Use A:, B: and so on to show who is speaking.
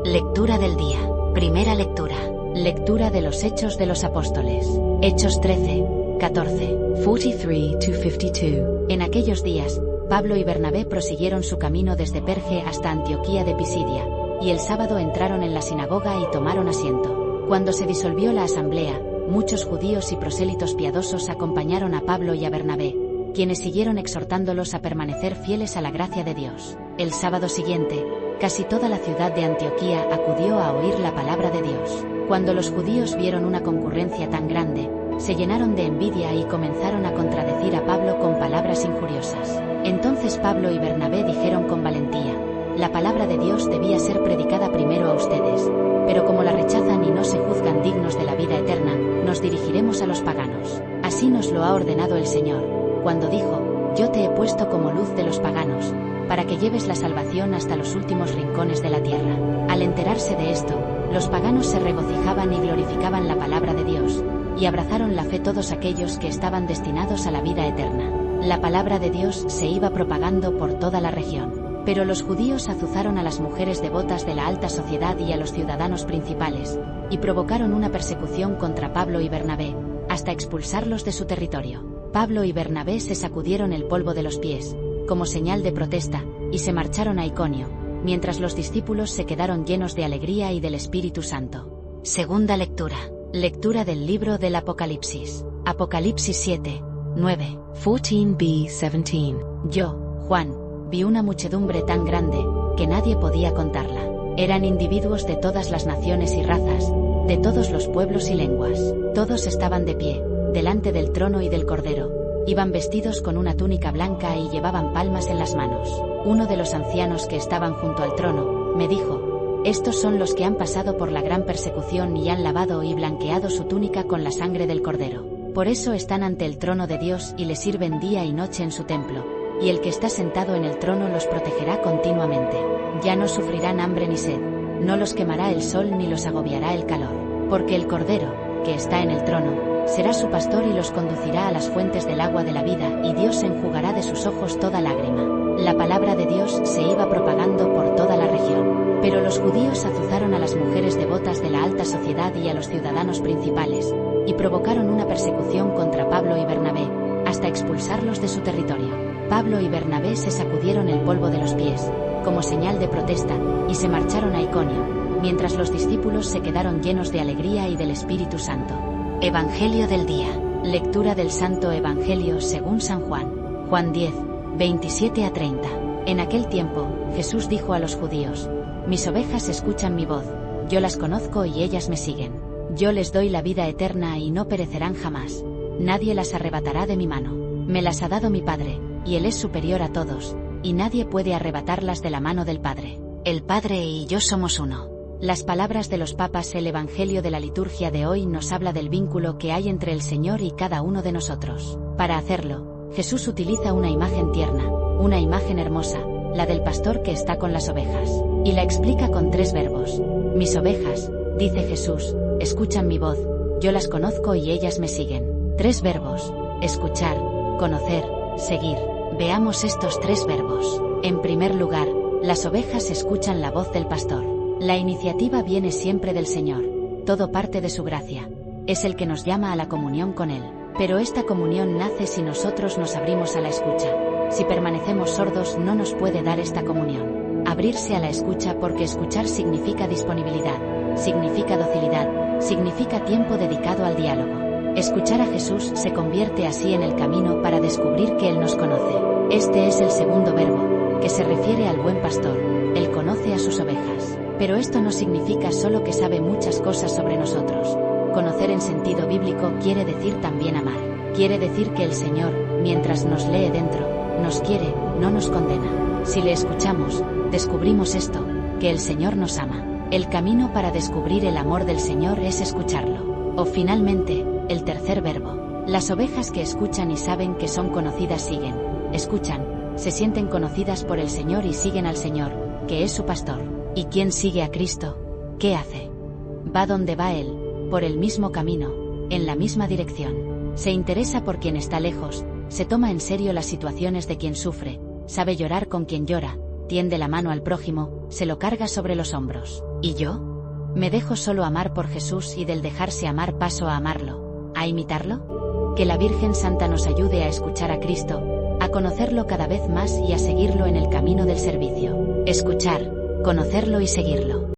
A: Lectura del día. Primera lectura. Lectura de los Hechos de los Apóstoles. Hechos 13, 14.
B: 43-52.
A: En aquellos días, Pablo y Bernabé prosiguieron su camino desde Perge hasta Antioquía de Pisidia, y el sábado entraron en la sinagoga y tomaron asiento. Cuando se disolvió la asamblea, muchos judíos y prosélitos piadosos acompañaron a Pablo y a Bernabé, quienes siguieron exhortándolos a permanecer fieles a la gracia de Dios. El sábado siguiente, casi toda la ciudad de Antioquía acudió a oír la palabra de Dios. Cuando los judíos vieron una concurrencia tan grande, se llenaron de envidia y comenzaron a contradecir a Pablo con palabras injuriosas. Entonces Pablo y Bernabé dijeron con valentía: la palabra de Dios debía ser predicada primero a ustedes, pero como la rechazan y no se juzgan dignos de la vida eterna, nos dirigiremos a los paganos. Así nos lo ha ordenado el Señor, cuando dijo: yo te he puesto como luz de los paganos, para que lleves la salvación hasta los últimos rincones de la tierra. Al enterarse de esto, los paganos se regocijaban y glorificaban la palabra de Dios, y abrazaron la fe todos aquellos que estaban destinados a la vida eterna. La palabra de Dios se iba propagando por toda la región. Pero los judíos azuzaron a las mujeres devotas de la alta sociedad y a los ciudadanos principales, y provocaron una persecución contra Pablo y Bernabé, hasta expulsarlos de su territorio. Pablo y Bernabé se sacudieron el polvo de los pies, como señal de protesta, y se marcharon a Iconio, mientras los discípulos se quedaron llenos de alegría y del Espíritu Santo. Segunda lectura. Lectura del libro del Apocalipsis. Apocalipsis 7, 9.
B: 14b-17.
A: Yo, Juan, vi una muchedumbre tan grande, que nadie podía contarla. Eran individuos de todas las naciones y razas, de todos los pueblos y lenguas. Todos estaban de pie, delante del trono y del Cordero. Iban vestidos con una túnica blanca y llevaban palmas en las manos. Uno de los ancianos que estaban junto al trono, me dijo: estos son los que han pasado por la gran persecución y han lavado y blanqueado su túnica con la sangre del Cordero. Por eso están ante el trono de Dios y le sirven día y noche en su templo, y el que está sentado en el trono los protegerá continuamente. Ya no sufrirán hambre ni sed, no los quemará el sol ni los agobiará el calor, porque el Cordero, que está en el trono, será su pastor y los conducirá a las fuentes del agua de la vida, y Dios enjugará de sus ojos toda lágrima. La palabra de Dios se iba propagando por toda la región. Pero los judíos azuzaron a las mujeres devotas de la alta sociedad y a los ciudadanos principales, y provocaron una persecución contra Pablo y Bernabé, hasta expulsarlos de su territorio. Pablo y Bernabé se sacudieron el polvo de los pies, como señal de protesta, y se marcharon a Iconio, mientras los discípulos se quedaron llenos de alegría y del Espíritu Santo. Evangelio del día. Lectura del Santo Evangelio según San Juan. Juan 10, 27 a 30. En aquel tiempo, Jesús dijo a los judíos: mis ovejas escuchan mi voz, yo las conozco y ellas me siguen. Yo les doy la vida eterna y no perecerán jamás. Nadie las arrebatará de mi mano. Me las ha dado mi Padre, y Él es superior a todos, y nadie puede arrebatarlas de la mano del Padre. El Padre y yo somos uno. Las palabras de los papas. El Evangelio de la liturgia de hoy nos habla del vínculo que hay entre el Señor y cada uno de nosotros. Para hacerlo, Jesús utiliza una imagen tierna, una imagen hermosa, la del pastor que está con las ovejas, y la explica con 3 verbos. Mis ovejas, dice Jesús, escuchan mi voz, yo las conozco y ellas me siguen. 3 verbos: escuchar, conocer, seguir. Veamos estos 3 verbos. En primer lugar, las ovejas escuchan la voz del pastor. La iniciativa viene siempre del Señor, todo parte de su gracia. Es el que nos llama a la comunión con Él. Pero esta comunión nace si nosotros nos abrimos a la escucha. Si permanecemos sordos no nos puede dar esta comunión. Abrirse a la escucha, porque escuchar significa disponibilidad, significa docilidad, significa tiempo dedicado al diálogo. Escuchar a Jesús se convierte así en el camino para descubrir que Él nos conoce. Este es el segundo verbo, que se refiere al buen pastor. Él conoce a sus ovejas. Pero esto no significa solo que sabe muchas cosas sobre nosotros. Conocer en sentido bíblico quiere decir también amar. Quiere decir que el Señor, mientras nos lee dentro, nos quiere, no nos condena. Si le escuchamos, descubrimos esto, que el Señor nos ama. El camino para descubrir el amor del Señor es escucharlo. O finalmente, el tercer verbo. Las ovejas que escuchan y saben que son conocidas siguen. Escuchan, se sienten conocidas por el Señor y siguen al Señor, que es su pastor. ¿Y quién sigue a Cristo? ¿Qué hace? Va donde va Él, por el mismo camino, en la misma dirección. Se interesa por quien está lejos, se toma en serio las situaciones de quien sufre, sabe llorar con quien llora, tiende la mano al prójimo, se lo carga sobre los hombros. ¿Y yo? Me dejo solo amar por Jesús y del dejarse amar paso a amarlo, a imitarlo. Que la Virgen Santa nos ayude a escuchar a Cristo, a conocerlo cada vez más y a seguirlo en el camino del servicio. Escuchar, conocerlo y seguirlo.